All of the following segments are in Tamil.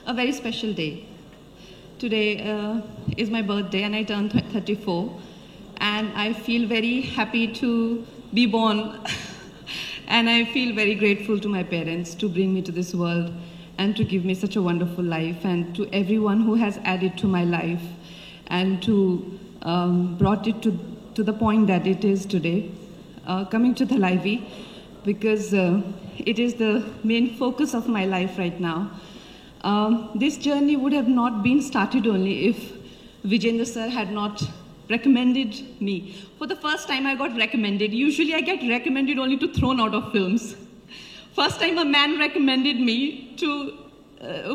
a very special day. Today is my birthday and I turned 34, and I feel very happy to be born and I feel very grateful to my parents to bring me to this world and to give me such a wonderful life, and to everyone who has added to my life and to brought it to the point that it is today. Coming to Thalaivi, because it is the main focus of my life right now. This journey would have not been started only if Vijayendra sir had not recommended me. For the first time I got recommended. Usually I get recommended only to thrown out of films. First time a man recommended me to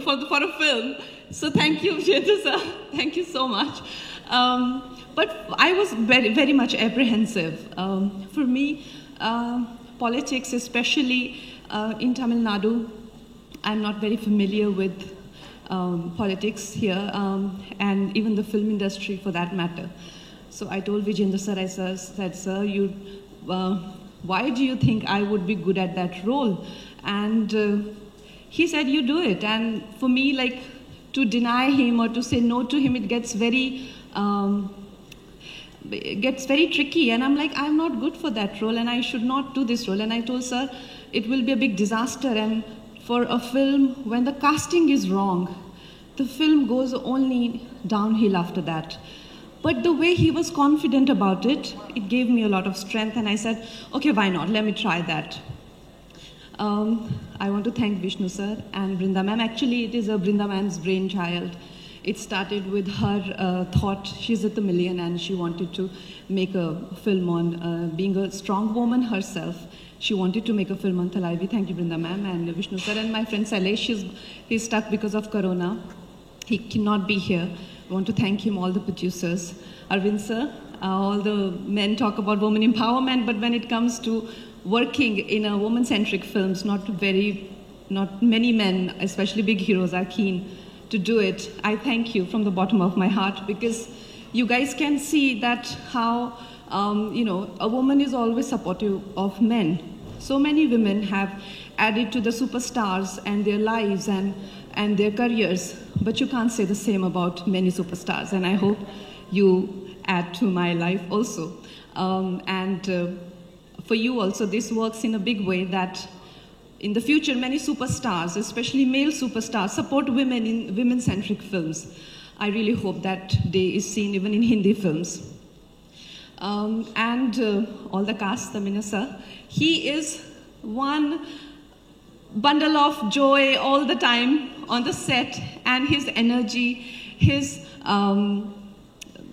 for a film. So thank you, Vijayendra sir. Thank you so much. But I was very much apprehensive. For me, politics, especially in Tamil Nadu, I'm not very familiar with politics here, and even the film industry for that matter. So I told Vijayendra sir, I said, sir, why do you think I would be good at that role? And he said, you do it. And for me, like, to deny him or to say no to him, it gets very tricky. And I'm like, I'm not good for that role and I should not do this role. And I told sir, it will be a big disaster. And for a film, when the casting is wrong, the film goes only downhill after that. But the way he was confident about it, it gave me a lot of strength. And I said, okay, why not? Let me try that. I want to thank Vishnu sir and Brinda ma'am. Actually, it is a Brinda ma'am's brainchild. It started with her thought. She's at the million and she wanted to make a film on being a strong woman herself. She wanted to make a film on Thalaivi. Thank you, Brinda ma'am and Vishnu sir. And my friend Sailesh, he's stuck because of Corona. He cannot be here. I want to thank him, all the producers. Arvind sir, all the men talk about women empowerment, but when it comes to working in a woman-centric films, not many men, especially big heroes, are keen to do it. I thank you from the bottom of my heart, because you guys can see that how, a woman is always supportive of men. So many women have added to the superstars and their lives and their careers, but you can't say the same about many superstars, and I hope you add to my life also. For you also, this works in a big way that in the future, many superstars, especially male superstars, support women in women-centric films. I really hope that day is seen even in Hindi films. All the cast, Tamina sir, he is one bundle of joy all the time on the set, and his energy, his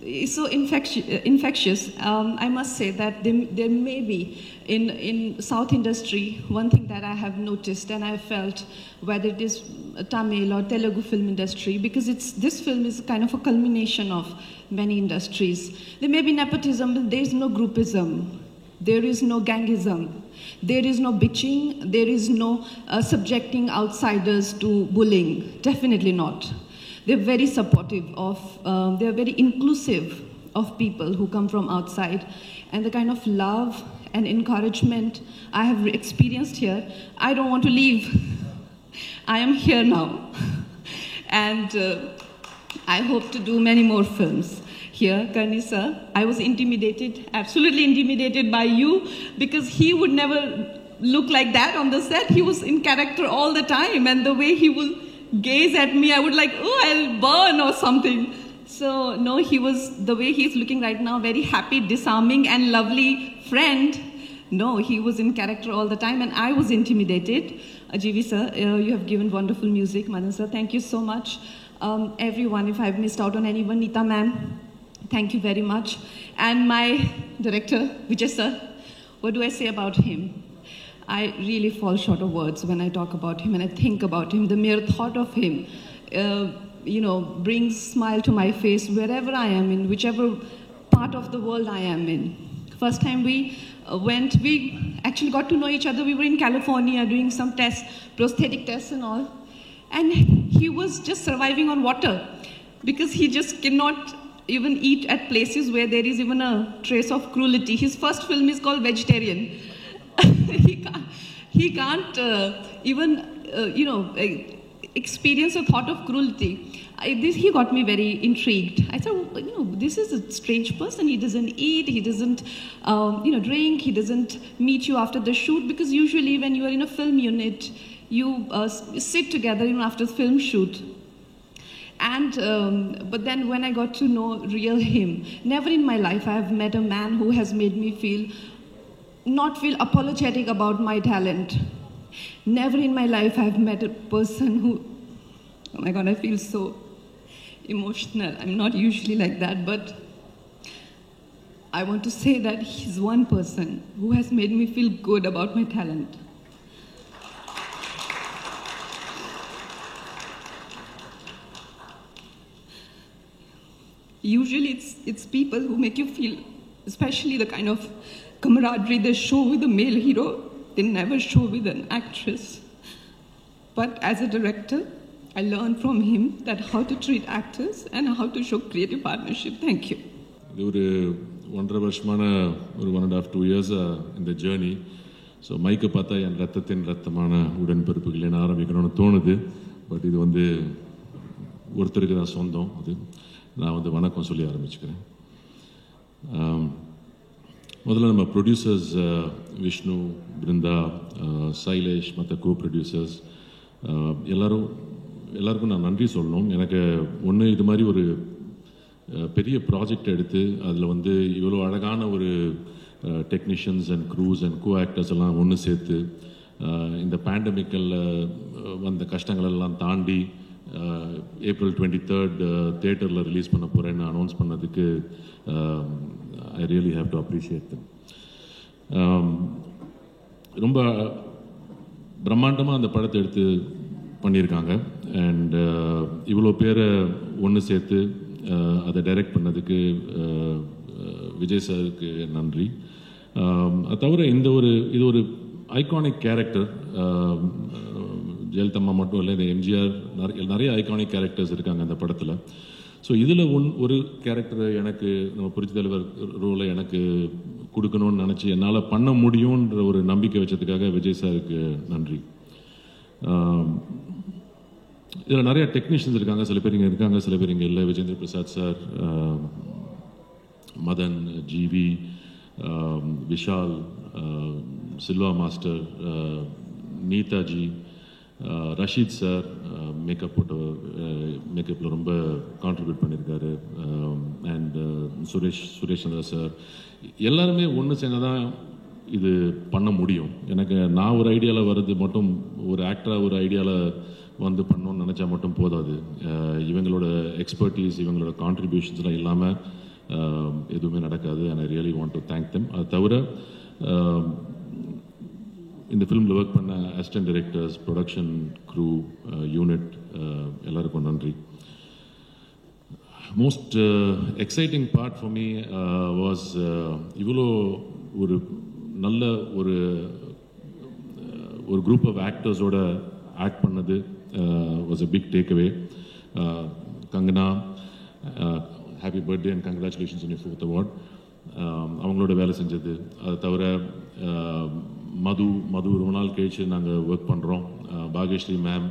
is so infectious. I must say that there may be in South industry, one thing that I have noticed and I have felt, whether it is Tamil or Telugu film industry, because this film is kind of a culmination of many industries. There may be nepotism, but there is no groupism. There is no gangism. There is no bitching. There is no subjecting outsiders to bullying. Definitely not. They're very supportive of, they're very inclusive of people who come from outside. And the kind of love and encouragement I have experienced here, I don't want to leave. I am here now. And I hope to do many more films here. Karni sir, I was intimidated, absolutely intimidated by you, because he would never look like that on the set. He was in character all the time, and the way he would gaze at me, I would like, oh, I'll burn or something. So no, he was, the way he's looking right now, very happy, disarming and lovely friend. No, he was in character all the time, and I was intimidated. Ajivi sir, you have given wonderful music. Madan sir, thank you so much. Everyone, if I've missed out on anyone, Neeta ma'am, thank you very much. And my director, Vijay sir, what do I say about him? I really fall short of words when I talk about him and I think about him. The mere thought of him, brings smile to my face wherever I am, in whichever part of the world I am in. First time we actually got to know each other. We were in California doing some tests, prosthetic tests and all. And he was just surviving on water because he just cannot even eat at places where there is even a trace of cruelty. His first film is called Vegetarian. he can't even, experience or thought of cruelty, he got me very intrigued. I thought, this is a strange person. He doesn't eat, he doesn't, drink, he doesn't meet you after the shoot, because usually when you are in a film unit, you sit together, after the film shoot. And but then when I got to know real him, never in my life I have met a man who has made me not feel apologetic about my talent. Never in my life I have met a person who, oh my God, I feel so emotional. I'm not usually like that, but I want to say that he's one person who has made me feel good about my talent. Usually it's people who make you feel, especially the kind of camaraderie they show with a male hero, they never show with an actress. But as a director, I learned from him that how to treat actors and how to show creative partnership. Thank you. இது ஒரு 1.5 வருஷமான ஒரு 1.5 2 years இந்த ஜேர்னி. ஸோ மைக்கை பார்த்தா என் ரத்தத்தின் ரத்தமான உடன்பிறப்புகள் என்ன ஆரம்பிக்கணும்னு தோணுது. பட் இது ஒருத்தருக்கு தான் சொந்தம். அது நான் வணக்கம் சொல்லி ஆரம்பிச்சுக்கிறேன். முதல்ல நம்ம ப்ரொடியூசர்ஸ் விஷ்ணு, பிருந்தா, சைலேஷ், மற்ற கோ ப்ரொடியூசர்ஸ் எல்லாருக்கும் நான் நன்றி சொல்லணும். எனக்கு இது மாதிரி ஒரு பெரிய ப்ராஜெக்ட் எடுத்து அதில் இவ்வளோ அழகான ஒரு technicians and cruise and co actors எல்லாம் ஒன்று சேர்த்து இந்த பேண்டமிக்கில் வந்த கஷ்டங்களெல்லாம் தாண்டி April 23rd தியேட்டரில் ரிலீஸ் பண்ண போகிறேன்னு அனௌன்ஸ் பண்ணதுக்கு I really have to appreciate தம். ரொம்ப பிரம்மாண்டமாக அந்த படத்தை எடுத்து பண்ணியிருக்காங்க. அண்ட் இவ்வளோ பேரை ஒன்று சேர்த்து அதை டைரக்ட் பண்ணதுக்கு விஜய் சாருக்கு நன்றி. அது தவிர இது ஒரு ஐகானிக் கேரக்டர். ஜெயலலிதா மட்டும் இல்லை, இந்த எம்ஜிஆர் நிறைய ஐகானிக் கேரக்டர்ஸ் இருக்காங்க அந்த படத்தில். ஸோ இதில் ஒரு கேரக்டர் எனக்கு நம்ம புரட்சி தலைவர் ரோலை எனக்கு கொடுக்கணும்னு நினச்சி என்னால் பண்ண முடியுன்ற ஒரு நம்பிக்கை வச்சதுக்காக விஜய் சாருக்கு நன்றி. இதில் நிறைய டெக்னீஷியன்ஸ் இருக்காங்க. சில பேர் இங்கே இருக்காங்க, சில பேர் இங்கே இல்லை. Vijayendra Prasad sir, Madhan, GV, Vishal, Silva master, Neetaji, Rasheed sir மேக்கப்பில் ரொம்ப கான்ட்ரிபியூட் பண்ணியிருக்காரு. அண்ட் சுரேஷ் சந்திரா சார், எல்லாருமே ஒன்று சேர்ந்து தான் இது பண்ண முடியும். நான் ஒரு ஐடியாவில் வர்றது மட்டும், ஒரு ஆக்டராக ஒரு ஐடியாவில் பண்ணணும்னு நினச்சா மட்டும் போதாது. இவங்களோட எக்ஸ்பர்டீஸ், இவங்களோட கான்ட்ரிபியூஷன்ஸ்லாம் இல்லாமல் எதுவுமே நடக்காது. And I really want to thank them. அது தவிர இந்த ஃபிலிமில் ஒர்க் பண்ண assistant directors, production crew, unit எல்லாருக்கும் நன்றி. Most exciting part for me was இவ்வளோ ஒரு நல்ல ஒரு குரூப் ஆஃப் ஆக்டர்ஸோட ஆக்ட் பண்ணது was a big take away. Kangana, happy birthday and congratulations on your 4th award. அவங்களோட வேலை செஞ்சது. அது தவிர மது ரொம்ப நாள் கழிச்சு நாங்கள் ஒர்க் பண்ணுறோம். பாகேஸ்ரீ மேம்,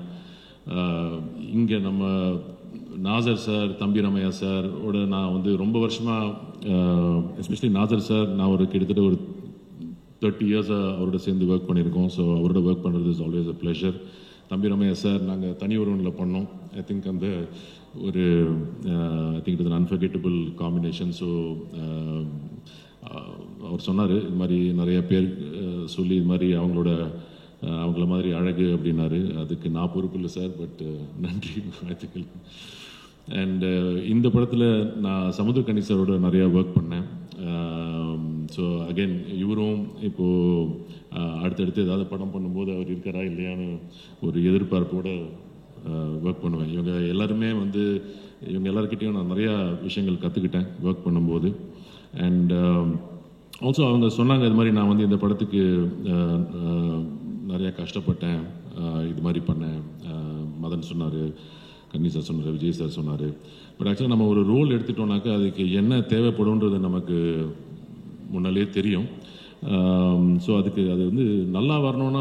இங்கே நம்ம நாசர் சார், தம்பி ரமையா சாரோட நான் ரொம்ப வருஷமாக, எஸ்பெஷலி நாசர் சார், நான் கிட்டத்தட்ட ஒரு 30 years அவரோட சேர்ந்து ஒர்க் பண்ணியிருக்கோம். ஸோ அவரோட ஒர்க் பண்ணுறது இஸ் ஆல்வேஸ் அ ப்ளஷர். தம்பி ரமையா சார் நாங்கள் தனி ஒருவனில் பண்ணோம். I think I think it is an unforgettable combination. So அவர் சொன்னார், இது மாதிரி நிறைய பேர் சொல்லி இது மாதிரி அவங்கள மாதிரி அழகு அப்படின்னாரு. அதுக்கு நான் பொறுப்பு இல்லை சார், பட் நன்றி, வாழ்த்துக்கள். அண்ட் இந்த படத்தில் நான் சமுத்திரக்கனி சாரோட நிறையா ஒர்க் பண்ணேன். ஸோ அகெயின் இவரும் இப்போது அடுத்தடுத்து ஏதாவது படம் பண்ணும்போது அவர் இருக்காரா இல்லையான்னு ஒரு எதிர்பார்ப்போடு ஒர்க் பண்ணுவேன். இவங்க எல்லாருமே இவங்க எல்லாருக்கிட்டையும் நான் நிறையா விஷயங்கள் கற்றுக்கிட்டேன் ஒர்க் பண்ணும்போது. அண்ட் ஆல்சோ அவங்க சொன்னாங்க, இது மாதிரி நான் இந்த படத்துக்கு நிறையா கஷ்டப்பட்டேன், இது மாதிரி பண்ணேன். மதன் சொன்னார், கன்னி சார் சொன்னார், விஜய் சார் சொன்னார். பட் ஆக்சுவலாக நம்ம ஒரு ரோல் எடுத்துட்டோம்னாக்கா அதுக்கு என்ன தேவைப்படும்ன்றது நமக்கு முன்னாலே தெரியும். ஸோ அதுக்கு அது நல்லா வரணும்னா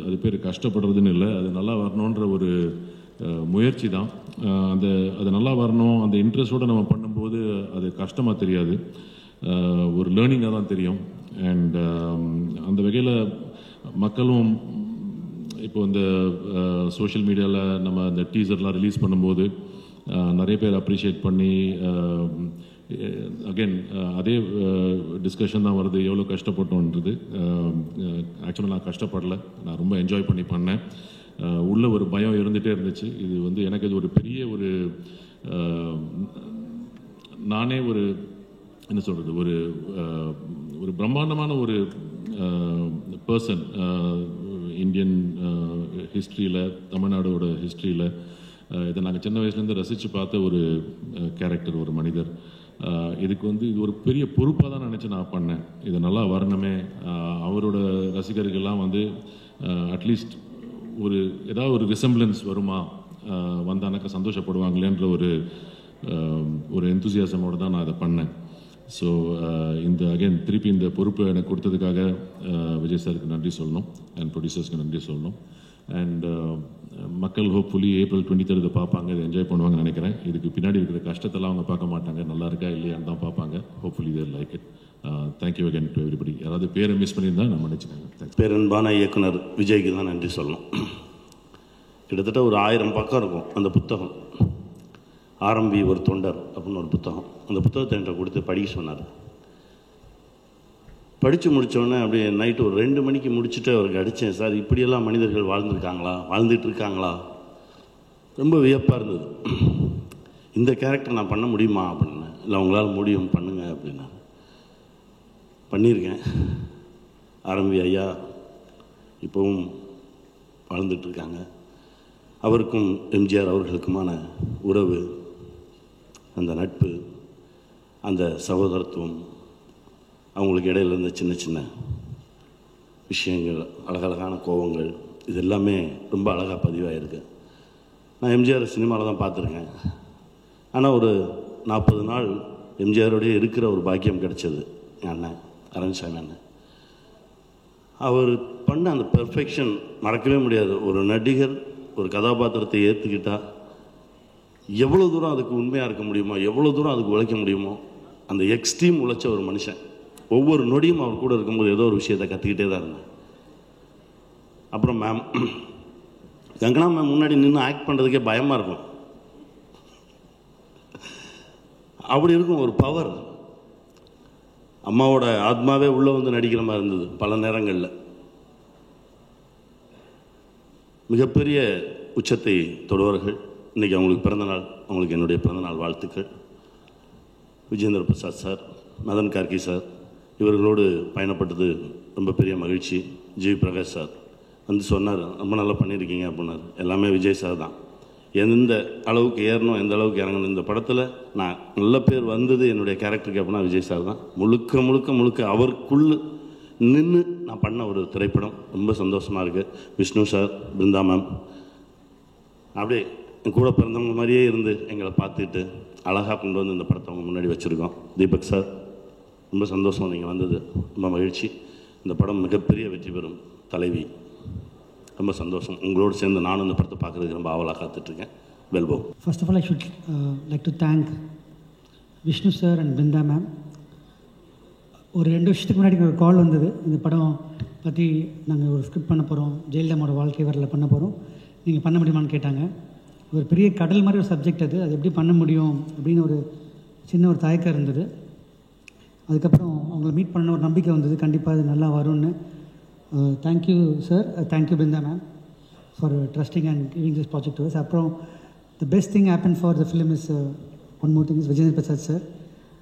அது பேர் கஷ்டப்படுறதுன்னு இல்லை, அது நல்லா வரணுன்ற ஒரு முயற்சி தான். அது நல்லா வரணும். அந்த இன்ட்ரெஸ்டோடு நம்ம பண்ணும்போது அது கஷ்டமாக தெரியாது, ஒரு லேர்னிங்காக தான் தெரியும். அண்ட் அந்த வகையில் மக்களும் இப்போ இந்த சோஷியல் மீடியாவில் நம்ம இந்த டீசர்லாம் ரிலீஸ் பண்ணும்போது நிறைய பேர் அப்ரிஷியேட் பண்ணி அகெயின் அதே டிஸ்கஷன் தான் வருது, எவ்வளோ கஷ்டப்பட்டோன்றது. ஆக்சுவலாக நான் கஷ்டப்படலை, நான் ரொம்ப என்ஜாய் பண்ணி பண்ணேன். உள்ள ஒரு பயம் இருந்துகிட்டே இருந்துச்சு. இது எனக்கு இது ஒரு பெரிய ஒரு நானே ஒரு என்ன சொல்கிறது, ஒரு பிரம்மாண்டமான ஒரு பர்சன் இந்தியன் ஹிஸ்ட்ரியில், தமிழ்நாடோட ஹிஸ்ட்ரியில். இதை நாங்கள் சின்ன வயசுலேருந்து ரசித்து பார்த்த ஒரு கேரக்டர், ஒரு மனிதர். இதுக்கு இது ஒரு பெரிய பொறுப்பாக தான் நினச்சி நான் பண்ணேன். இது நல்லா வரணுமே, அவரோட ரசிகர்கள்லாம் அட்லீஸ்ட் ஏதாவது ஒரு ரிசம்பிளன்ஸ் வருமா, வந்தானாக்கா சந்தோஷப்படுவாங்களேன்ற ஒரு எந்தூசியாசமோடு தான் நான் அதை பண்ணேன். ஸோ திருப்பி இந்த பொறுப்பை எனக்கு கொடுத்ததுக்காக விஜய் சாருக்கு நன்றி சொல்லணும், அண்ட் ப்ரொடியூசர்ஸ்க்கு நன்றி சொல்லணும். அண்ட் மக்கள் ஹோப்ஃபுல்லி April 23 பார்ப்பாங்க, இதை என்ஜாய் பண்ணுவாங்கன்னு நினைக்கிறேன். இதுக்கு பின்னாடி இருக்கிற கஷ்டத்தெல்லாம் அவங்க பார்க்க மாட்டாங்க, நல்லா இருக்கா இல்லையான்னு தான் பார்ப்பாங்க. Hopefully there like it. Thank you again to everybody. யாராவது பேரை மிஸ் பண்ணியிருந்தா நான் மன்னிச்சுக்கோங்க. பேரன்பான இயக்குனர் விஜய்க்கு தான் நன்றி சொல்லணும். கிட்டத்தட்ட ஒரு 1000 பக்கம் இருக்கும் அந்த புத்தகம். ஆரம்பி ஒரு தொண்டர் அப்படின்னு ஒரு புத்தகம். அந்த புத்தகத்தை என்கிட்ட கொடுத்து படிக்க சொன்னார். படித்து முடித்தோடனே அப்படியே நைட்டு ஒரு 2 மணிக்கு முடிச்சுட்டு அவருக்கு அடித்தேன், சார் இப்படியெல்லாம் மனிதர்கள் வாழ்ந்துட்டு இருக்காங்களா? ரொம்ப வியப்பாக இருந்தது. இந்த கேரக்டர் நான் பண்ண முடியுமா அப்படின்னு. இல்லை, உங்களால் முடியும், பண்ணுங்க அப்படின்னா. பண்ணியிருக்கேன். ஆரம்பி ஐயா இப்போவும் வாழ்ந்துட்டுருக்காங்க. அவருக்கும் எம்ஜிஆர் அவர்களுக்குமான உறவு, அந்த நட்பு, அந்த சகோதரத்துவம், அவங்களுக்கு இடையில இருந்த சின்ன சின்ன விஷயங்கள், அழகழகான கோபங்கள், இது எல்லாமே ரொம்ப அழகாக பதிவாயிருக்கு. நான் எம்ஜிஆர் சினிமாவில் தான் பார்த்துருக்கேன். ஆனால் ஒரு 40 நாள் எம்ஜிஆரோடய இருக்கிற ஒரு பாக்கியம் கிடைச்சது என் அண்ணன் அரவிந்த்சாமி அண்ணன். அவர் பண்ண அந்த பெர்ஃபெக்ஷன் மறக்கவே முடியாது. ஒரு நடிகர் ஒரு கதாபாத்திரத்தை ஏற்றுக்கிட்டால் எவ்வளோ தூரம் அதுக்கு உண்மையாக இருக்க முடியுமோ, எவ்வளோ தூரம் அதுக்கு உழைக்க முடியுமோ, அந்த எக்ஸ்ட்ரீம் உழைச்ச ஒரு மனுஷன். ஒவ்வொரு நொடியும் அவர் கூட இருக்கும்போது ஏதோ ஒரு விஷயத்தை கற்றுக்கிட்டே தான் இருந்தேன். அப்புறம் கங்கனா மேம் முன்னாடி நின்று ஆக்ட் பண்ணுறதுக்கே பயமாக இருக்கும். அப்படி இருக்கும் ஒரு பவர். அம்மாவோட ஆத்மாவே உள்ளே நடிக்கிற மாதிரி இருந்தது பல நேரங்களில். மிகப்பெரிய உச்சத்தை தொடுவார்கள். இன்றைக்கி அவங்களுக்கு பிறந்தநாள், அவங்களுக்கு என்னுடைய பிறந்தநாள் வாழ்த்துக்கள். விஜேந்திர பிரசாத் சார், மதன் கார்கி சார், இவர்களோடு பயணப்பட்டது ரொம்ப பெரிய மகிழ்ச்சி. ஜி பிரகாஷ் சார் சொன்னார், ரொம்ப நல்லா பண்ணியிருக்கீங்க அப்படின்னாரு. எல்லாமே விஜய் சார் தான். எந்த அளவுக்கு ஏறணும், எந்த அளவுக்கு இறங்கணும், இந்த படத்தில் நான் நல்ல பேர் வந்தது என்னுடைய கேரக்டருக்கு அப்படின்னா விஜய் சார் தான். முழுக்க முழுக்க முழுக்க அவருக்குள்ளே நின்று நான் பண்ண ஒரு திரைப்படம். ரொம்ப சந்தோஷமாக இருக்குது. விஷ்ணு சார், பிருந்தா மேம் அப்படியே என் கூட பிறந்தவங்க மாதிரியே இருந்து எங்களை பார்த்துட்டு அழகாக கொண்டு இந்த படத்தை அவங்க முன்னாடி வச்சுருக்கோம். தீபக் சார், ரொம்ப சந்தோஷம் நீங்கள் வந்தது, ரொம்ப மகிழ்ச்சி. இந்த படம் மிகப்பெரிய வெற்றி பெறும். தலைவி, ரொம்ப சந்தோஷம். உங்களோடு சேர்ந்து நானும் இந்த படத்தை பார்க்குறதுக்கு ரொம்ப ஆவலாக காத்துட்ருக்கேன். வெல்போ. First of all I should like to thank Vishnu sir and Brinda ma'am. ஒரு 2 வருஷத்துக்கு முன்னாடி ஒரு கால் வந்தது, இந்த படம் பற்றி நாங்கள் ஒரு ஸ்கிரிப்ட் பண்ண போகிறோம், ஜெயலலிதாவோட வாழ்க்கை வரலாறு பண்ண போகிறோம், நீங்கள் பண்ண முடியுமான்னு கேட்டாங்க. ஒரு பெரிய கடல் மாதிரி ஒரு சப்ஜெக்ட் அது எப்படி பண்ண முடியும் அப்படின்னு ஒரு சின்ன ஒரு தயக்கம் இருந்தது. அதுக்கப்புறம் அவங்கள மீட் பண்ண ஒரு நம்பிக்கை வந்தது, கண்டிப்பாக அது நல்லா வரும்னு. Thank you sir, thank you Brinda ma'am for trusting and giving this project to us. அப்புறம் the best thing happen for the film is one more thing is Vijayendra Prasad sir.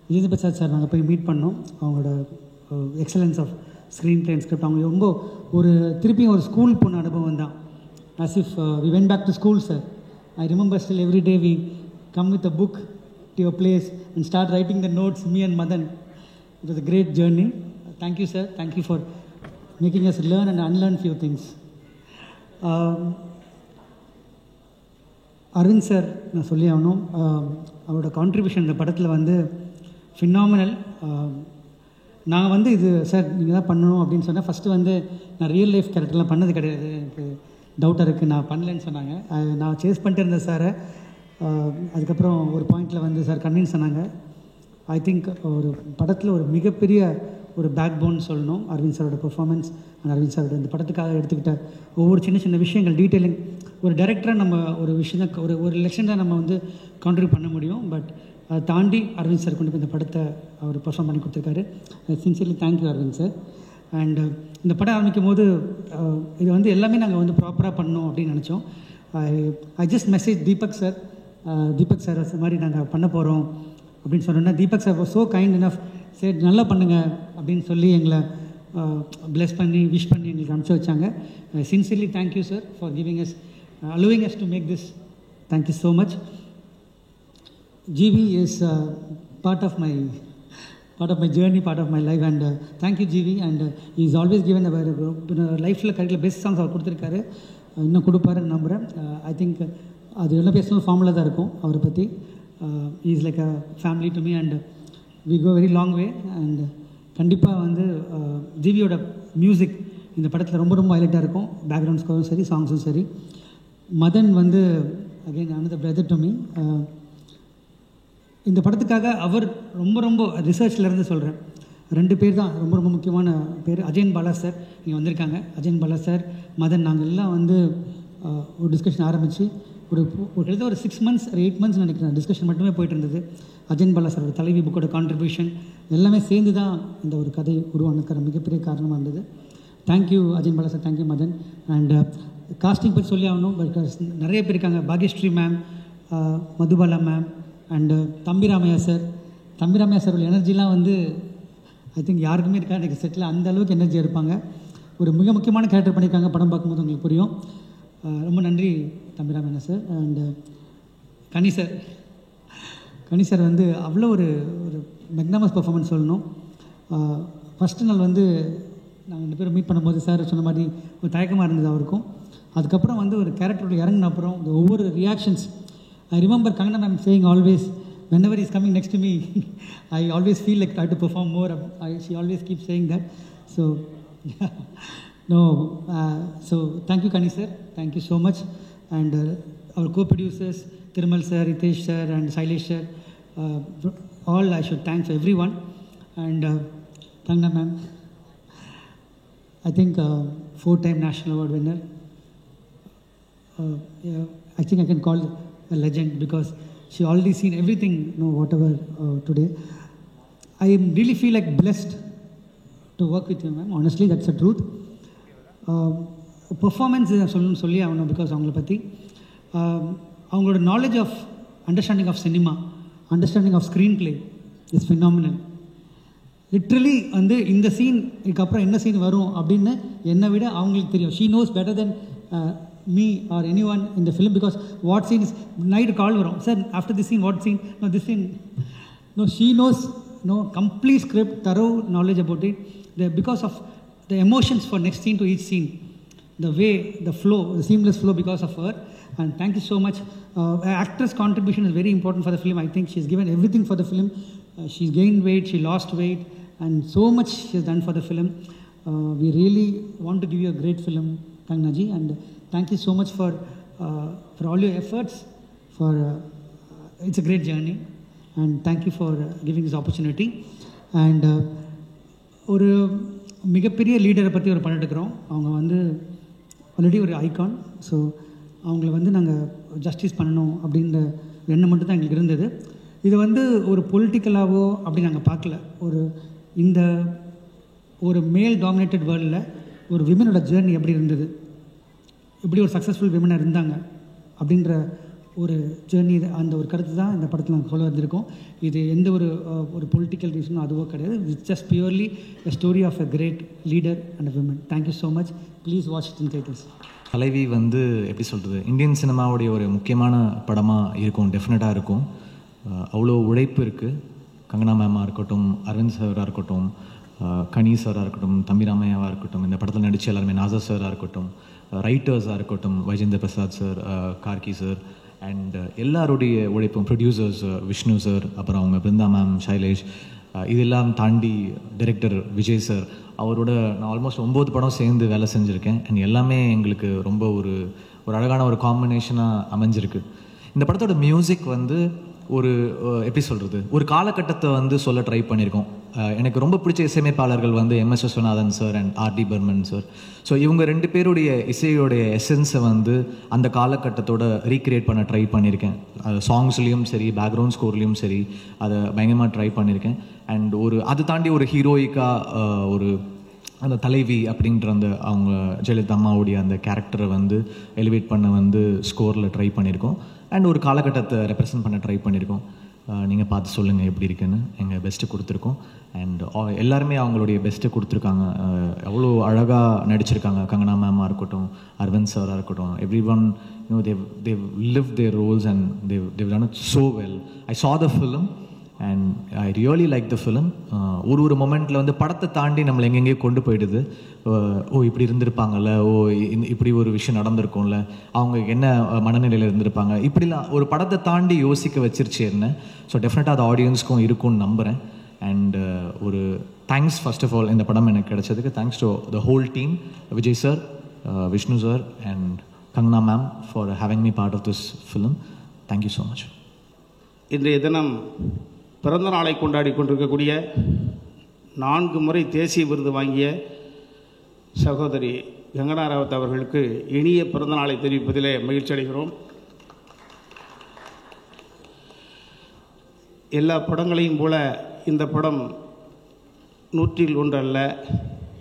Vijayendra Prasad sir நாங்கள் போய் மீட் பண்ணோம். அவங்களோட excellence of screen play and script, அவங்க ரொம்ப திருப்பியும் ஒரு ஸ்கூல் போன அனுபவம் தான். as if we went back to school, sir. I remember still every day we come with a book to your place and start writing the notes, me and Madan. It was a great journey. Thank you, sir. Thank you for making us learn and unlearn few things. Aravind sir நான் சொல்லி ஆகணும், அவரோட கான்ட்ரிபியூஷன் இந்த படத்தில் ஃபினாமினல். நாங்கள் இது சார் நீங்கள் தான் பண்ணணும் அப்படின்னு சொன்னால் ஃபஸ்ட்டு நான் ரியல் லைஃப் கேரக்டர்லாம் பண்ணது கிடையாது. எனக்கு டவுட்டாக இருக்குது, நான் பண்ணலன்னு சொன்னாங்க. நான் சேஸ் பண்ணிட்டு இருந்தேன் சாரை. அதுக்கப்புறம் ஒரு பாயிண்டில் வந்து சார் கன்வின்ஸ் பண்ணாங்க. ஐ திங்க் ஒரு படத்தில் ஒரு மிகப்பெரிய ஒரு பேக் போன் சொல்லணும் அரவிந்த் சாரோட பெர்ஃபார்மன்ஸ் அண்ட் அரவிந்த் சாரோட இந்த படத்துக்காக எடுத்துக்கிட்ட ஒவ்வொரு சின்ன சின்ன விஷயங்கள் டீட்டெயிலிங். ஒரு டைரக்டராக நம்ம ஒரு விஷயம் தான் ஒரு லெக்ஷன் தான் நம்ம வந்து கான்ட்ரிபியூட் பண்ண முடியும். பட் அதை தாண்டி அரவிந்த் சார் கொண்டு போய் இந்த படத்தை அவர் பெர்ஃபார்ம் பண்ணி கொடுத்துருக்காரு. Sincerely thank you Aravind sir. And இந்த படம் ஆரம்பிக்கும் போது இது வந்து எல்லாமே நாங்கள் வந்து ப்ராப்பராக பண்ணோம் அப்படின்னு நினச்சோம். I just message Deepak sir மாதிரி நாங்கள் பண்ண போகிறோம் அப்படின்னு சொன்னோன்னா Deepak sir was so kind enough, சரி நல்லா பண்ணுங்கள் அப்படின்னு சொல்லி எங்களை பிளெஸ் பண்ணி விஷ் பண்ணி எங்களுக்கு அனுப்பிச்சி வச்சாங்க. Sincerely thank you sir for giving us allowing us to make this. Thank you so much. GB is part of my journey, part of my life, and thank you GB. And he's always given our life la correct best songs அவர் கொடுத்துருக்காரு, இன்னும் கொடுப்பாருன்னு நம்புகிறேன். ஐ திங்க் அது என்ன பேசணும் ஃபார்முலா தான் இருக்கும் அவரை பற்றி. Is like a family to me and we go very long way. And கண்டிப்பாக வந்து ஜிவியோட மியூசிக் இந்த படத்தில் ரொம்ப ரொம்ப ஹைலைட்டாக இருக்கும். பேக்ரவுண்ட் ஸ்கோரும் சரி, சாங்ஸும் சரி. மதன் வந்து again another brother to me. இந்த படத்துக்காக அவர் ரொம்ப ரொம்ப ரிசர்ச்லேருந்து சொல்கிறேன், 2 பேர் தான் ரொம்ப ரொம்ப முக்கியமான பேர். அஜயன் பாலா சார் இங்கே வந்திருக்காங்க. அஜயன் பாலா சார், மதன், நாங்கள் எல்லாம் வந்து ஒரு டிஸ்கஷன் ஆரம்பித்து கிட்டத்தட்ட ஒரு 6 months or 8 months நினைக்கிறேன் டிஸ்கஷன் மட்டுமே போயிட்டு இருந்தது. அஜயன் பாலா சாரோட தலைவி புக்கோட கான்ட்ரிபியூஷன் எல்லாமே சேர்ந்து தான் இந்த ஒரு கதை உருவானதுக்கான மிகப்பெரிய காரணமாக இருந்தது. Thank you Ajayan Bala sir, thank you Madhan. And casting பற்றி சொல்லி ஆகணும், பிகாஸ் நிறைய பேர் இருக்காங்க. Bhagyashree ma'am, Madhubala ma'am and Thambi Ramaiah sir. தம்பிராமையா சாரோட எனர்ஜிலாம் வந்து ஐ திங்க் யாருக்குமே இருக்கா எனக்கு செட்டில் அந்த அளவுக்கு எனர்ஜியாக இருப்பாங்க. ஒரு மிக முக்கியமான கேரக்டர் பண்ணியிருக்காங்க, படம் பார்க்கும்போது உங்களுக்கு புரியும். ரொம்ப நன்றி Thambi Ramaiah sir. And Ghani sir வந்து அவ்வளோ ஒரு மெக்னாமஸ் பர்ஃபார்மன்ஸ் சொல்லணும். ஃபஸ்ட்டு நாள் வந்து நாங்கள் 2 பேரும் மீட் பண்ணும்போது சார் சொன்ன மாதிரி ஒரு தயக்கமாக இருந்தது அவருக்கும். அதுக்கப்புறம் வந்து ஒரு கேரக்டரோட இறங்கின அப்புறம் இந்த ஒவ்வொரு reactions I remember Kangana ma'am saying always whenever he's coming next to me I always feel like I have to perform more. She always keeps saying that. So so thank you Kani sir, thank you so much. And our co-producers Thirumal sir, Ritesh sir and Sailesh sir, all I should thank for everyone. And Kangana ma'am, I think 4-time national award winner. I think I can call a legend because she already seen everything, whatever today. I really feel like blessed to work with you, ma'am. Honestly, that's the truth. Performance is சொல்லி ஆகணும், பிகாஸ் அவங்கள பற்றி அவங்களோட knowledge of understanding of cinema, understanding of screen play is phenomenal. Literally வந்து இந்த சீன் இதுக்கப்புறம் என்ன சீன் வரும் அப்படின்னு என்னை விட அவங்களுக்கு தெரியும். She nose better then me or anyone in the film, because what scene is night call varum, sir after this scene what scene, no this scene, no she knows, no complete script, thorough knowledge about it, because of the emotions for next scene to each scene, the way, the flow, the seamless flow, because of her. And thank you so much. Actress contribution is very important for the film. I think she's given everything for the film. She's gained weight, she lost weight, and so much she has done for the film. We really want to give you a great film, Kangana ji, and thank you so much for all your efforts. For it's a great journey, and thank you for giving this opportunity. And ஒரு மிகப்பெரிய லீடரை பற்றி ஒரு படம் எடுக்கிறோம். அவங்க வந்து ஆல்ரெடி ஒரு ஐகான். ஸோ அவங்கள வந்து நாங்கள் ஜஸ்டிஸ் பண்ணணும் அப்படின்ற எண்ணம் மட்டும் தான் எங்களுக்கு இருந்தது. இது வந்து ஒரு பொலிட்டிக்கலாகவோ அப்படி நாங்கள் பார்க்கல. இந்த ஒரு மேல் டாமினேட்டட் வேர்ல்டில் ஒரு விமனோட ஜேர்னி எப்படி இருந்தது, எப்படி ஒரு சக்ஸஸ்ஃபுல் விமனாக இருந்தாங்க அப்படின்ற ஒரு ஜேர்னி, அந்த ஒரு கருத்து தான் இந்த படத்தில் நாங்கள் சொல்ல வந்திருக்கோம். இது எந்த ஒரு பொலிட்டிக்கல் ரீசனும் அதுவோ கிடையாது. It's just purely a story of a great leader and a woman. Thank you so much. Please watch it in theaters. தலைவி வந்து எப்படி சொல்கிறது, இந்தியன் சினிமாவுடைய ஒரு முக்கியமான படமாக இருக்கும், டெஃபினட்டாக இருக்கும். அவ்வளோ உழைப்பு இருக்குது. கங்கனா மேமாக இருக்கட்டும், அரவிந்த் சாராக இருக்கட்டும், கனி சாராக இருக்கட்டும், தம்பிராமையாவாக இருக்கட்டும், இந்த படத்தில் நடித்த எல்லாருமே, நாசர் சாராக இருக்கட்டும், ரைட்டர்ஸாக இருக்கட்டும், Vijayendra Prasad sir, Karky sir, and எல்லாருடைய உழைப்பும், ப்ரொடியூசர்ஸ் விஷ்ணு சார், அப்புறம் அவங்க பிருந்தா மேம், சைலேஷ், இதெல்லாம் தாண்டி டைரக்டர் விஜய் சார், அவரோட நான் ஆல்மோஸ்ட் 9 படம் சேர்ந்து வேலை செஞ்சுருக்கேன். அண்ட் எல்லாமே எங்களுக்கு ரொம்ப ஒரு அழகான ஒரு காம்பினேஷனாக அமைஞ்சிருக்கு. இந்த படத்தோட மியூசிக் வந்து எப்படி சொல்கிறது, ஒரு காலகட்டத்தை வந்து சொல்ல ட்ரை பண்ணியிருக்கோம். எனக்கு ரொம்ப பிடிச்ச இசையமைப்பாளர்கள் வந்து MS Viswanathan sir and RD Burman sir. So இவங்க 2 பேருடைய இசையோடைய எசன்ஸை வந்து அந்த காலகட்டத்தோட ரீக்ரியேட் பண்ண ட்ரை பண்ணியிருக்கேன். அது சாங்ஸ்லேயும் சரி, பேக்ரவுண்ட் ஸ்கோர்லேயும் சரி, அதை பயங்கரமாக ட்ரை பண்ணியிருக்கேன். அண்ட் அது தாண்டி ஒரு ஹீரோயிக்காக அந்த தலைவி அப்படின்ற அவங்க ஜெயலலிதா அம்மாவுடைய அந்த கேரக்டரை வந்து எலிவேட் பண்ண வந்து ஸ்கோரில் ட்ரை பண்ணியிருக்கோம். அண்ட் ஒரு காலகட்டத்தை ரெப்ரசன்ட் பண்ண ட்ரை பண்ணியிருக்கோம். நீங்கள் பார்த்து சொல்லுங்கள் எப்படி இருக்குன்னு. எங்கள் பெஸ்ட்டு கொடுத்துருக்கோம். அண்ட் எல்லாருமே அவங்களுடைய பெஸ்ட்டு கொடுத்துருக்காங்க. அவ்வளோ அழகாக நடிச்சிருக்காங்க. கங்கனா மேமாக இருக்கட்டும், அரவிந்த் சாராக இருக்கட்டும், every one they've lived their roles and they've done it so well. I saw the film and I really like the film. ஒரு மொமெண்ட்டில் வந்து படத்தை தாண்டி நம்மளை எங்கெங்கேயோ கொண்டு போயிடுது. இப்படி இருந்திருப்பாங்கல்ல, இப்படி ஒரு விஷயம் நடந்திருக்கும்ல, அவங்க என்ன மனநிலையில் இருந்திருப்பாங்க, இப்படிலாம் ஒரு படத்தை தாண்டி யோசிக்க வச்சிருச்சு என்ன. ஸோ டெஃபினட்டாக அது ஆடியன்ஸ்க்கும் இருக்கும்னு நம்புகிறேன். And thanks first of all இந்த படம் எனக்கு கிடைச்சதுக்கு. Thanks to the whole team, Vijay sir, Vishnu sir and Kangana ma'am for having me part of this film. Thank you so much. இன்றைய தினம் பிறந்த நாளை கொண்டாடி கொண்டிருக்கக்கூடிய 4 முறை தேசிய விருது வாங்கிய சகோதரி கங்கனா ராவத் அவர்களுக்கு இனிய பிறந்த நாளை தெரிவிப்பதிலே மகிழ்ச்சி அடைகிறோம். எல்லா படங்களையும் போல இந்த படம் 100ல் 1 அல்ல,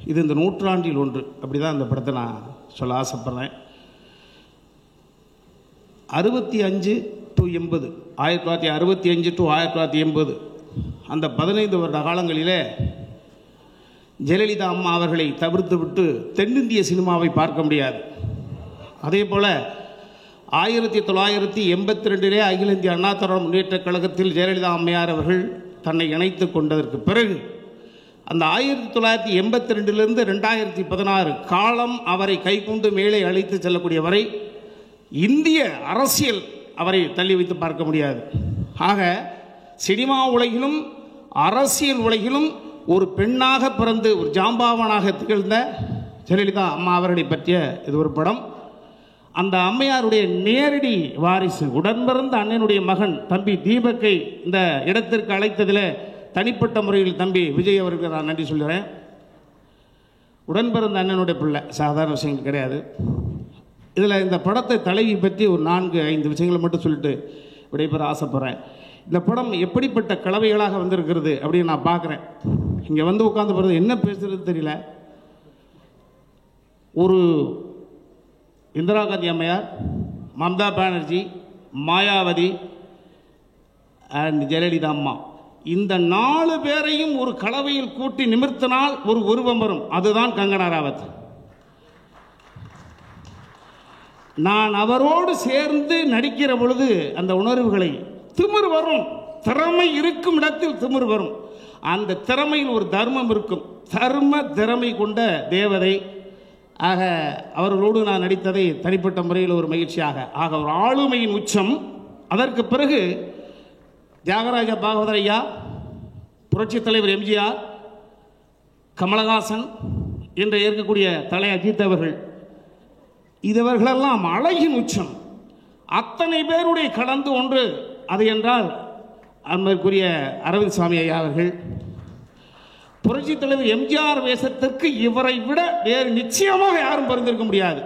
இது இந்த 100ஆண்டில் 1. அப்படி தான் இந்த படத்தை நான் சொல்ல ஆசைப்படுறேன். 65 to 80, 1965 to 1980 அந்த 15 வருட காலங்களிலே ஜெயலலிதா அம்மா அவர்களை தவிர்த்து விட்டு தென்னிந்திய சினிமாவை பார்க்க முடியாது. அதே போல் 1982 அகில இந்திய அண்ணா திராவிட முன்னேற்றக் கழகத்தில் ஜெயலலிதா அம்மையார் அவர்கள் தன்னை இணைத்து கொண்டதற்கு பிறகு அந்த 1982 2016 காலம் அவரை கைகொண்டு மேலே அழைத்து செல்லக்கூடிய வரை இந்திய அரசியல் அவரை தள்ளி வைத்து பார்க்க முடியாது. ஆக சினிமா உலகிலும் அரசியல் உலகிலும் ஒரு பெண்ணாக பிறந்து ஒரு ஜாம்பாவனாக திகழ்ந்த ஜெயலலிதா அம்மா அவர்களை பற்றிய இது ஒரு படம். அந்த அம்மையாருடைய நேரடி வாரிசு, உடன்பிறந்த அண்ணனுடைய மகன் தம்பி தீபக்கை இந்த இடத்திற்கு அழைத்ததில் தனிப்பட்ட முறையில் தம்பி விஜய் அவருக்கு நான் நன்றி சொல்கிறேன். உடன்பிறந்த அண்ணனுடைய பிள்ளை, சாதாரண விஷயங்கள் கிடையாது. இதில் இந்த படத்தை தலைவி பற்றி ஒரு 4-5 விஷயங்களை மட்டும் சொல்லிட்டு விடைபெற ஆசைப்பட்றேன். இந்த படம் எப்படிப்பட்ட கலவைகளாக வந்திருக்கிறது அப்படின்னு நான் பார்க்குறேன். இங்கே வந்து உட்காந்து போகிறது என்ன பேசுகிறது தெரியல. ஒரு இந்திரா காந்தி அம்மையார், மம்தா பானர்ஜி, மாயாவதி அண்ட் ஜெயலலிதா அம்மா, இந்த 4 பேரையும் ஒரு கலவையில் கூட்டி நிமிர்த்தினால் ஒரு உருவம் வரும். அதுதான் கங்கனா ராவத். நான் அவரோடு சேர்ந்து நடிக்கிற பொழுது அந்த உணர்வுகளை திமிர் வரும். திறமை இருக்கும் இடத்தில் திமிர் வரும். அந்த திறமையில் ஒரு தர்மம் இருக்கும். திறமை கொண்ட தேவதை. ஆக அவர்களோடு நான் நடித்ததை தனிப்பட்ட முறையில் ஒரு மகிழ்ச்சியாக, ஒரு ஆளுமையின் உச்சம். அதற்கு பிறகு தியாகராஜ பாகவதர் ஐயா, புரட்சித் தலைவர் எம்ஜிஆர், கமலஹாசன், இன்று இருக்கக்கூடிய தலை அஜித் அவர்கள், இதுவர்களெல்லாம் அழகின் உச்சம். அத்தனை பேருடைய கலந்து ஒன்று அது என்றால் அன்பருக்குரிய அரவிந்த் சாமி ஐயா அவர்கள். புரட்சி தலைவர் எம்ஜிஆர் வேஷத்திற்கு இவரை விட வேறு நிச்சயமாக யாரும் பரிந்திருக்க முடியாது.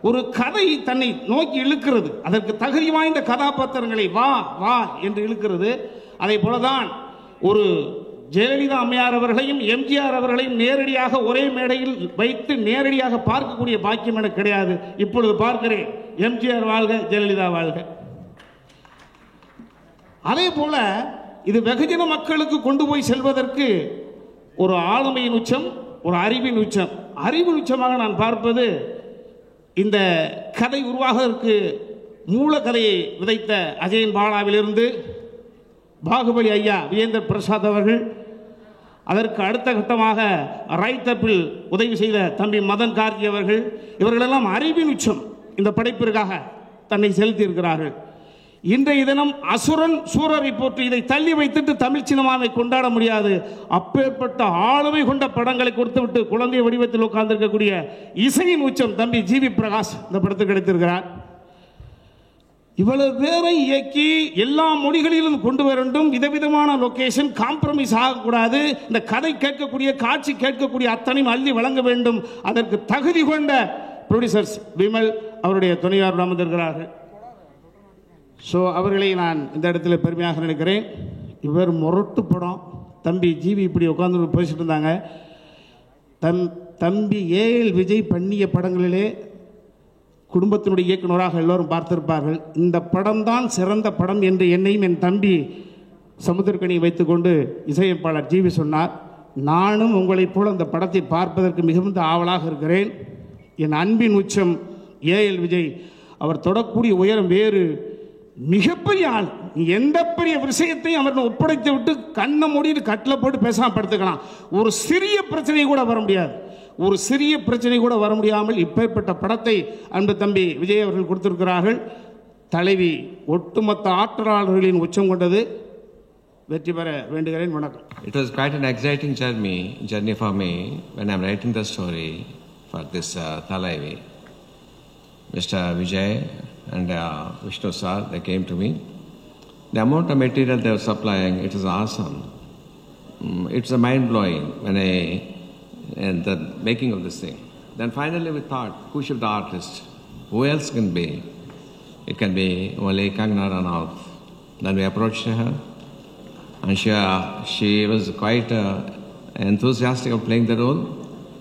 ஒரு கதை தன்னை நோக்கி இழுக்கிறது. அதற்கு தகுதி வாய்ந்த கதாபாத்திரங்களை வா வா என்று இழுக்கிறது. அதை போலதான் ஒரு ஜெயலலிதா அம்மையார் அவர்களையும் எம்ஜிஆர் அவர்களையும் நேரடியாக ஒரே மேடையில் வைத்து நேரடியாக பார்க்கக்கூடிய பாக்கியம் எனக்கு கிடையாது. இப்பொழுது பார்க்கிறேன். எம்ஜிஆர் வாழ்க, ஜெயலலிதா வாழ்க. அதே போல இது வெகுஜன மக்களுக்கு கொண்டு போய் செல்வதற்கு ஒரு ஆளுமையின் உச்சம், ஒரு அறிவின் உச்சம். அறிவின் உச்சமாக நான் பார்ப்பது இந்த கதை உருவாகுவதற்கு மூல கதையை விதைத்த அஜயன் பாலாவிலிருந்து பாகுபலி ஐயா விஜேந்திர பிரசாத் அவர்கள், அதற்கு அடுத்த கட்டமாக ரைத்தப்பில் உதவி செய்த தம்பி மதன் கார்கி அவர்கள், இவர்களெல்லாம் அறிவின் உச்சம் இந்த படைப்பிற்காக தன்னை செலுத்தி இருக்கிறார்கள். இன்றைய தினம் அசுரன் சூரரை போற்று இதை தள்ளி வைத்துட்டு தமிழ் சினிமாவை கொண்டாட முடியாது. அப்பேற்பட்ட ஆளுமை கொண்ட படங்களை கொடுத்துவிட்டு குழந்தை வடிவத்தில் உட்கார்ந்திருக்கக்கூடிய இசையின் உச்சம் தம்பி ஜிவி பிரகாஷ் இந்த படத்துக்கு கிடைத்திருக்கிறார். இவ்வளவு பேரை இயக்கி எல்லா மொழிகளிலும் கொண்டு வர வேண்டும். விதவிதமான லொகேஷன், காம்ப்ரமைஸ் ஆகக்கூடாது. இந்த கதை கேட்கக்கூடிய, காட்சி கேட்கக்கூடிய அத்தனையும் அள்ளி வழங்க வேண்டும். அதற்கு தகுதி கொண்ட ப்ரொடியூசர்ஸ் விமல் அவருடைய துணையார் அமர்ந்திருக்கிறார்கள். ஸோ அவர்களை நான் இந்த இடத்துல பெருமையாக நினைக்கிறேன். இவர் முரட்டு படம். தம்பி ஜிவி இப்படி உட்காந்து பேசிட்டு இருந்தாங்க. தம்பி ஏஎல் விஜய் பண்ணிய படங்களிலே குடும்பத்தினுடைய இயக்குநராக எல்லோரும் பார்த்திருப்பார்கள். இந்த படம் தான் சிறந்த படம் என்று என்னையும் என் தம்பி சமுத்திரக்கனியை வைத்துக்கொண்டு இசையமைப்பாளர் ஜிவி சொன்னார். நானும் உங்களைப் போல அந்த படத்தை பார்ப்பதற்கு மிகுந்த ஆவலாக இருக்கிறேன். என் அன்பின் உச்சம் ஏஎல் விஜய். அவர் தொடக்கூடிய உயரம் வேறு. மிகப்பெரிய ஆள். எந்த பெரிய விஷயத்தையும் அவர்கள் ஒப்படைத்து விட்டு கண்ணை மூடிட்டு கட்டில் போட்டு பேசாமல் படுத்துக்கலாம். ஒரு சிறிய பிரச்சனை கூட வர முடியாது. ஒரு சிறிய பிரச்சனை கூட வர முடியாமல் இப்பேற்பட்ட படத்தை அன்பு தம்பி விஜய் அவர்கள் கொடுத்திருக்கிறார்கள். தலைவி ஒட்டுமொத்த ஆற்றலாளர்களின் உச்சம் கொண்டது. வெற்றி பெற வேண்டுகிறேன். வணக்கம். It was quite an exciting journey for me when I'm writing the story for this Thalaivi. Mr. Vijay and Vishnu sir, they came to me. The amount of material they were supplying, it is awesome. It's mind-blowing in the making of this thing. Then finally we thought, who should the artist? Who else can be? It can be only Kangana Ranaut. Then we approached her, and she was quite enthusiastic of playing the role.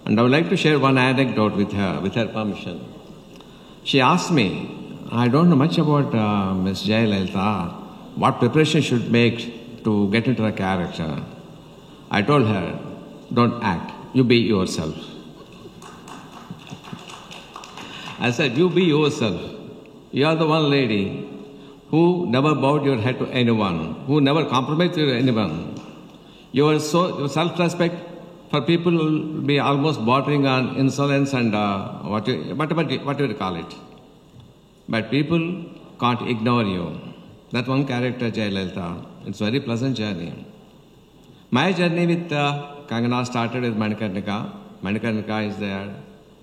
And I would like to share one anecdote with her permission. She asked me, I don't know much about Ms. Jayalalitha, what preparation should make to get into a character. I told her, don't act, you be yourself. I said, you be yourself. You are the one lady who never bowed your head to anyone, who never compromised with anyone. Your self-respect for people will be almost bordering on insolence and whatever you call it. But people can't ignore you. That one character, Jayalalitha, it's a very pleasant journey. My journey with Kangana started with Manikarnika. Manikarnika is the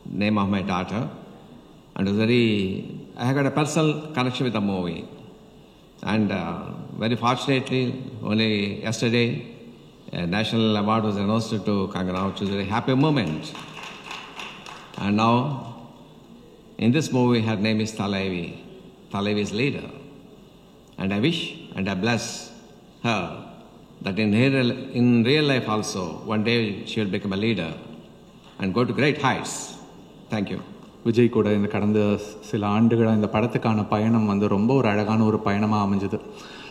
name of my daughter. And I got a personal connection with the movie. And very fortunately, only yesterday, a national award was announced to Kangana, which was a very happy moment. And now, in this movie, her name is Thalaivi. Thalaivi is leader. And I wish and I bless her that in real life also, one day she will become a leader and go to great heights. Thank you. Vijay கூட இந்த கடந்த சில ஆண்டுகளாக இந்த படத்துக்கான பயணம் வந்து ரொம்ப ஒரு அழகான ஒரு பயணமாக அமைஞ்சது.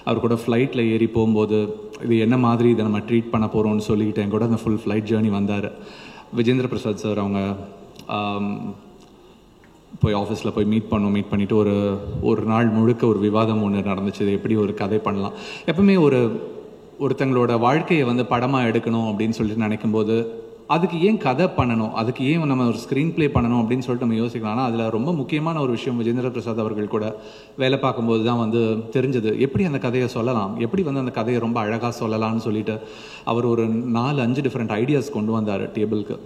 அவர் கூட ஃப்ளைட்டில் ஏறி போகும்போது இது என்ன மாதிரி இதை நம்ம ட்ரீட் பண்ண போகிறோம்னு சொல்லிக்கிட்டு என் கூட அந்த ஃபுல் ஃப்ளைட் ஜேர்னி வந்தார். விஜேந்திர பிரசாத் சார் அவங்க போய் ஆஃபீஸில் போய் மீட் பண்ணிவிட்டு ஒரு நாள் முழுக்க ஒரு விவாதம் ஒன்று நடந்துச்சு. இது எப்படி ஒரு கதை பண்ணலாம். எப்பவுமே ஒருத்தங்களோட வாழ்க்கையை வந்து படமாக எடுக்கணும் அப்படின்னு சொல்லிட்டு நினைக்கும்போது அதுக்கு ஏன் கதை பண்ணணும், அதுக்கு ஏன் நம்ம ஒரு ஸ்க்ரீன் ப்ளே பண்ணணும் அப்படின்னு சொல்லிட்டு நம்ம யோசிக்கலாம். ஆனால் அதில் ரொம்ப முக்கியமான ஒரு விஷயம் விஜேந்திர பிரசாத் அவர்கள் கூட வேலை பார்க்கும்போது தான் வந்து தெரிஞ்சது. எப்படி அந்த கதையை சொல்லலாம், எப்படி வந்து அந்த கதையை ரொம்ப அழகாக சொல்லலாம்னு சொல்லிட்டு அவர் ஒரு 4-5 டிஃப்ரெண்ட் ஐடியாஸ் கொண்டு வந்தார் டேபிளுக்கு.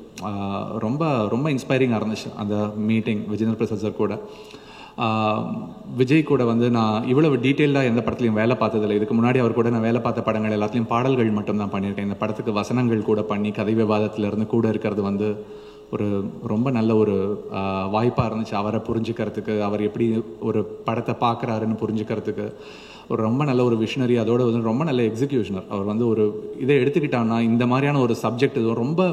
ரொம்ப ரொம்ப இன்ஸ்பைரிங்காக இருந்துச்சு அந்த மீட்டிங் விஜேந்திர பிரசாத் சார் கூட. விஜய் கூட வந்து நான் இவ்வளவு டீட்டெயில்டாக எந்த படத்துலையும் வேலை பார்த்ததில்லை. இதுக்கு முன்னாடி அவர் கூட நான் வேலை பார்த்த படங்கள் எல்லாத்துலேயும் பாடல்கள் மட்டும்தான் பண்ணியிருக்கேன். இந்த படத்துக்கு வசனங்கள் கூட பண்ணி கதை விவாதத்திலேருந்து கூட இருக்கிறது வந்து ஒரு ரொம்ப நல்ல ஒரு வாய்ப்பாக இருந்துச்சு. அவரை புரிஞ்சுக்கிறதுக்கு, அவர் எப்படி ஒரு படத்தை பார்க்குறாருன்னு புரிஞ்சுக்கிறதுக்கு ஒரு ரொம்ப நல்ல ஒரு விஷனரி, அதோட வந்து ரொம்ப நல்ல எக்ஸிக்யூஷனர். அவர் வந்து ஒரு இதை எடுத்துக்கிட்டான்னா இந்த மாதிரியான ஒரு சப்ஜெக்ட் இது ரொம்ப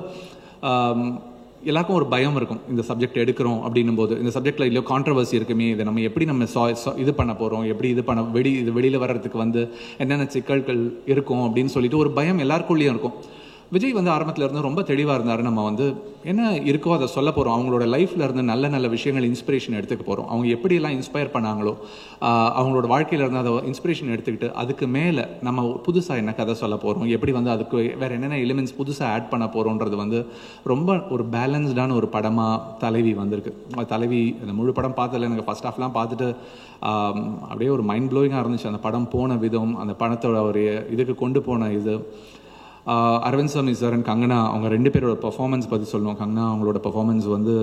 எல்லாருக்கும் ஒரு பயம் இருக்கும். இந்த சப்ஜெக்ட் எடுக்கிறோம் அப்படின்னும் போது இந்த சப்ஜெக்டில் இல்லை கான்ட்ரவர்சி இருக்குமே, இதை நம்ம எப்படி நம்ம இது பண்ண போகிறோம், எப்படி இது வெளியில் வர்றதுக்கு வந்து என்னென்ன சிக்கல்கள் இருக்கும் அப்படின்னு சொல்லிட்டு ஒரு பயம் எல்லாருக்குள்ளேயும் இருக்கும். விஜய் வந்து ஆரம்பத்தில் இருந்து ரொம்ப தெளிவாக இருந்தார். நம்ம வந்து என்ன இருக்கோ அதை சொல்ல போகிறோம். அவங்களோட லைஃப்பில் இருந்து நல்ல நல்ல விஷயங்கள் இன்ஸ்பிரேஷன் எடுத்துக்க போகிறோம். அவங்க எப்படியெல்லாம் இன்ஸ்பயர் பண்ணாங்களோ அவங்களோட வாழ்க்கையில் இருந்து அதை இன்ஸ்பிரேஷன் எடுத்துக்கிட்டு அதுக்கு மேலே நம்ம புதுசாக என்ன கதை சொல்ல போகிறோம், எப்படி வந்து அதுக்கு வேறு என்னென்ன எலிமெண்ட்ஸ் புதுசாக ஆட் பண்ண போகிறோன்றது வந்து ரொம்ப ஒரு பேலன்ஸ்டான ஒரு படமாக தலைவி வந்திருக்கு. தலைவி இந்த முழு படம் பார்த்ததில்ல, எனக்கு ஃபர்ஸ்ட் ஹாஃப்லாம் பார்த்துட்டு அப்படியே ஒரு மைண்ட் ப்ளோயிங்காக இருந்துச்சு. அந்த படம் போன விதம், அந்த படத்தோட ஒரு இதுக்கு கொண்டு போன இது. அரவிந்த் சாமி சார் அண்ட் கங்கனா அவங்க 2 பேரோட பர்ஃபார்மன்ஸ் பற்றி சொல்லணும். கங்கனா அவங்களோட பர்ஃபார்மன்ஸ் வந்து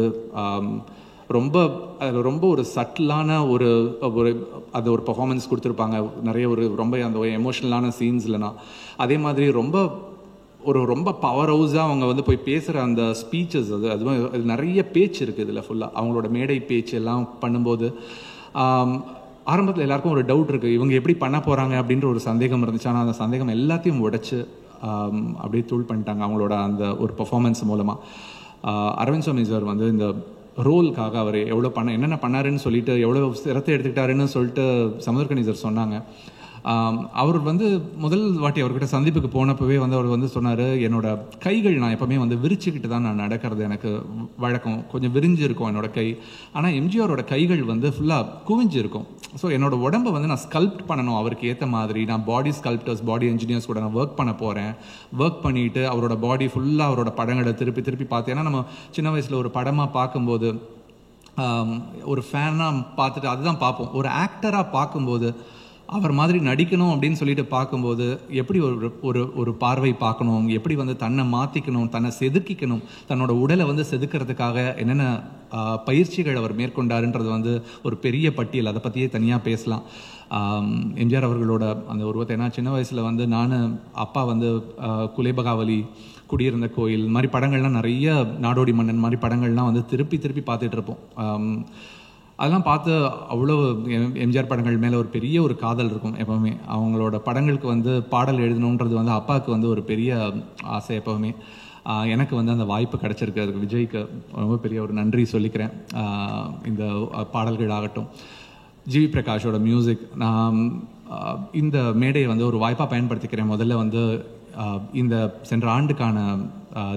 ரொம்ப ஒரு சட்டிலான ஒரு அது ஒரு பர்ஃபார்மன்ஸ் கொடுத்துருப்பாங்க. நிறைய ஒரு ரொம்ப அந்த எமோஷ்னலான சீன்ஸ்லனா அதே மாதிரி ரொம்ப பவர் ஹவுஸாக அவங்க வந்து போய் பேசுகிற அந்த ஸ்பீச்சஸ் அது நிறைய பேச்சு இருக்குது இதில் ஃபுல்லாக. அவங்களோட மேடை பேச்சு எல்லாம் பண்ணும்போது ஆரம்பத்தில் எல்லாருக்கும் ஒரு டவுட் இருக்குது, இவங்க எப்படி பண்ண போகிறாங்க அப்படின்ற ஒரு சந்தேகம் இருந்துச்சு. ஆனால் அந்த சந்தேகம் எல்லாத்தையும் உடைச்சு அப்படியே தூள் பண்ணிட்டாங்க அவங்களோட அந்த ஒரு பர்ஃபார்மன்ஸ் மூலமாக. அரவிந்த் சாமி சார் வந்து இந்த ரோலுக்காக அவர் எவ்வளோ என்னென்ன பண்ணாருன்னு சொல்லிட்டு எவ்வளோ சிரத்தை எடுத்துக்கிட்டாருன்னு சொல்லிட்டு சமுத்திரக்கனி சார் சொன்னாங்க. அவர் வந்து முதல் வாட்டி அவர்கிட்ட சந்திப்புக்கு போனப்பவே வந்து அவர் வந்து சொன்னார், என்னோட கைகள் நான் எப்போவுமே வந்து விரிச்சுக்கிட்டு தான் நான் நடக்கிறது எனக்கு வழக்கம், கொஞ்சம் விரிஞ்சு இருக்கும் என்னோட கை. ஆனால் எம்ஜிஆரோட கைகள் வந்து ஃபுல்லாக குவிஞ்சு இருக்கும். ஸோ என்னோட உடம்பை வந்து நான் ஸ்கல்ப்ட் பண்ணணும் அவருக்கு ஏற்ற மாதிரி. நான் பாடி ஸ்கல்ப்டர்ஸ் பாடி இன்ஜினியர்ஸ் கூட நான் ஒர்க் பண்ண போகிறேன். ஒர்க் பண்ணிவிட்டு அவரோட பாடி ஃபுல்லாக அவரோட படங்களை திருப்பி பார்த்தேன்னா நம்ம சின்ன வயசில் ஒரு படமாக பார்க்கும்போது ஒரு ஃபேனாக பார்த்துட்டு அதுதான் பார்ப்போம். ஒரு ஆக்டராக பார்க்கும்போது அவர் மாதிரி நடிக்கணும் அப்படின்னு சொல்லிட்டு பார்க்கும்போது எப்படி ஒரு பார்வை பார்க்கணும், எப்படி வந்து தன்னை மாற்றிக்கணும், தன்னை செதுக்கிக்கணும், தன்னோட உடலை வந்து செதுக்கிறதுக்காக என்னென்ன பயிற்சிகள் அவர் மேற்கொண்டாருன்றது வந்து ஒரு பெரிய பட்டியல். அதை பற்றியே தனியாக பேசலாம். எம்ஜிஆர் அவர்களோட அந்த உருவத்தை, ஏன்னா சின்ன வயசில் வந்து நான் அப்பா வந்து குலேபகாவலி, குடியிருந்த கோயில் மாதிரி படங்கள்லாம் நிறைய, நாடோடி மன்னன் மாதிரி படங்கள்லாம் வந்து திருப்பி பார்த்துட்டு இருப்போம். அதெல்லாம் பார்த்து அவ்வளோ எம்ஜிஆர் படங்கள் மேலே ஒரு பெரிய ஒரு காதல் இருக்கும் எப்போவுமே. அவங்களோட படங்களுக்கு வந்து பாடல் எழுதணுன்றது வந்து அப்பாவுக்கு வந்து ஒரு பெரிய ஆசை எப்போவுமே. எனக்கு வந்து அந்த வாய்ப்பு கிடச்சிருக்கு. அதுக்கு விஜய்க்கு ரொம்ப பெரிய ஒரு நன்றி சொல்லிக்கிறேன். இந்த பாடல்கள் ஆகட்டும், ஜிவி பிரகாஷோட மியூசிக், நான் இந்த மேடையை வந்து ஒரு வாய்ப்பாக பயன்படுத்திக்கிறேன். முதல்ல வந்து இந்த சென்ற ஆண்டுக்கான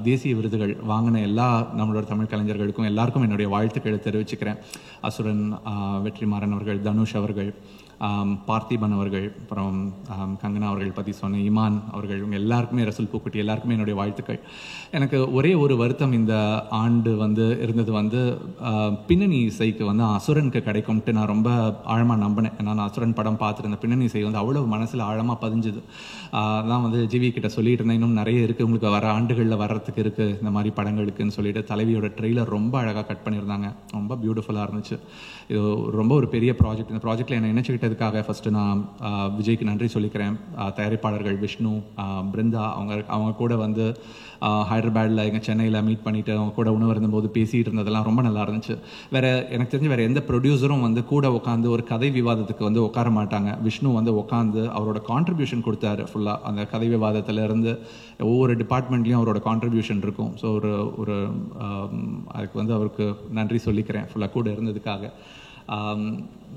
தேசிய விருதுகள் வாங்கின எல்லா நம்மளோட தமிழ் கலைஞர்களுக்கும் எல்லாருக்கும் என்னுடைய வாழ்த்துக்களை தெரிவிச்சுக்கிறேன். அசுரன், வெற்றிமாறன் அவர்கள், தனுஷ் அவர்கள், பார்த்திபன் அவர்கள், அப்புறம் கங்கனா அவர்கள் பற்றி சொன்ன இமான் அவர்கள், இவங்க எல்லாருக்குமே, ரசூல் பூக்குட்டி எல்லாருக்குமே என்னுடைய வாழ்த்துக்கள். எனக்கு ஒரே ஒரு வருத்தம் இந்த ஆண்டு வந்து இருந்தது வந்து பின்னணி இசைக்கு வந்து அசுரனுக்கு கிடைக்கும்ட்டு நான் ரொம்ப ஆழமாக நம்பினேன். நான் அசுரன் படம் பார்த்துருந்த பின்னணி இசை வந்து அவ்வளோ மனசில் ஆழமாக பதிஞ்சுது. அதான் வந்து ஜிவி கிட்ட சொல்லிட்டு இருந்தேன், இன்னும் நிறைய இருக்குது உங்களுக்கு வர ஆண்டுகளில் வர்றதுக்கு இருக்குது இந்த மாதிரி படங்களுக்குன்னு சொல்லிட்டு. தலைவியோட ட்ரெய்லர் ரொம்ப அழகாக கட் பண்ணியிருந்தாங்க, ரொம்ப பியூட்டிஃபுல்லாக இருந்துச்சு. இது ரொம்ப ஒரு பெரிய ப்ராஜெக்ட். இந்த ப்ராஜெக்டில் என்னை நினச்சிக்கிட்டதுக்காக ஃபஸ்ட்டு நான் விஜய்க்கு நன்றி சொல்லிக்கிறேன். தயாரிப்பாளர்கள் விஷ்ணு, பிருந்தா அவங்க கூட வந்து ஹைதராபாடில் எங்கள் சென்னையில் மீட் பண்ணிவிட்டு அவங்க கூட உணவு இருந்தபோது பேசிகிட்டு இருந்ததெல்லாம் ரொம்ப நல்லா இருந்துச்சு. எனக்கு தெரிஞ்சு வேறு எந்த ப்ரொடியூசரும் வந்து கூட உட்காந்து ஒரு கதை விவாதத்துக்கு வந்து உட்கார மாட்டாங்க. விஷ்ணு வந்து உட்காந்து அவரோட கான்ட்ரிபியூஷன் கொடுத்தாரு ஃபுல்லாக. அந்த கதை விவாதத்திலேருந்து ஒவ்வொரு டிபார்ட்மெண்ட்லேயும் அவரோட கான்ட்ரிபியூஷன் இருக்கும். ஸோ ஒரு அதுக்கு வந்து அவருக்கு நன்றி சொல்லிக்கிறேன் ஃபுல்லாக கூட இருந்ததுக்காக.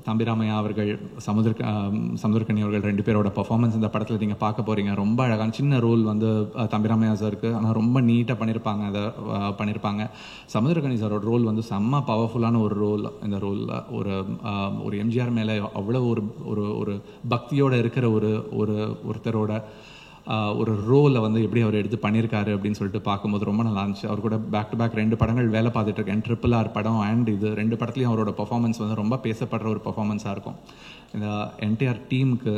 தம்பிராமையா அவர்கள், சமுத்திரக்கனி அவர்கள் 2 பேரோட பர்ஃபார்மன்ஸ் இந்த படத்தில் நீங்கள் பார்க்க போகிறீங்க. ரொம்ப அழகான சின்ன ரோல் வந்து தம்பிராமையா சாருக்கு, ஆனால் ரொம்ப நீட்டாக பண்ணியிருப்பாங்க. சமுத்திரக்கனி சாரோட ரோல் வந்து செம்ம பவர்ஃபுல்லான ஒரு ரோல். இந்த ரோலில் ஒரு எம்ஜிஆர் மேலே அவ்வளோ ஒரு பக்தியோடு இருக்கிற ஒருத்தரோட ஒரு ரோலை வந்து எப்படி அவர் எடுத்து பண்ணியிருக்காரு அப்படின்னு சொல்லிட்டு பார்க்கும்போது ரொம்ப நல்லா இருந்துச்சு. அவர் கூட பேக் டு பேக் 2 படங்கள் வேலை பார்த்துட்டு இருக்கேன். RRR படம் அண்ட் இது 2 படத்துலையும் அவரோட பர்ஃபார்மன்ஸ் வந்து ரொம்ப பேசப்படுற ஒரு பர்ஃபார்மன்ஸாக இருக்கும். இந்த என்டையர் டீமுக்கு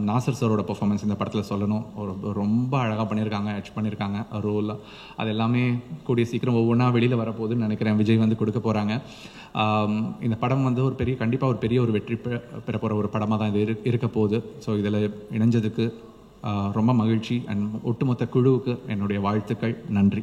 நாசர் சாரோட பர்ஃபார்மன்ஸ் இந்த படத்தில் சொல்லணும். ரொம்ப அழகாக பண்ணியிருக்காங்க ரோல். அது எல்லாமே கூடிய சீக்கிரம் ஒவ்வொன்றா வெளியில் வரப்போகுதுன்னு நினைக்கிறேன். விஜய் வந்து கொடுக்க போகிறாங்க. இந்த படம் வந்து கண்டிப்பாக ஒரு பெரிய ஒரு வெற்றி பெற போகிற ஒரு படமாக தான் இது இருக்க போகுது. ஸோ இதில் இணைஞ்சதுக்கு ரொம்ப மகிழ்ச்சி. அண்ட் ஒட்டுமொத்த குழுவுக்கு என்னுடைய வாழ்த்துக்கள். நன்றி.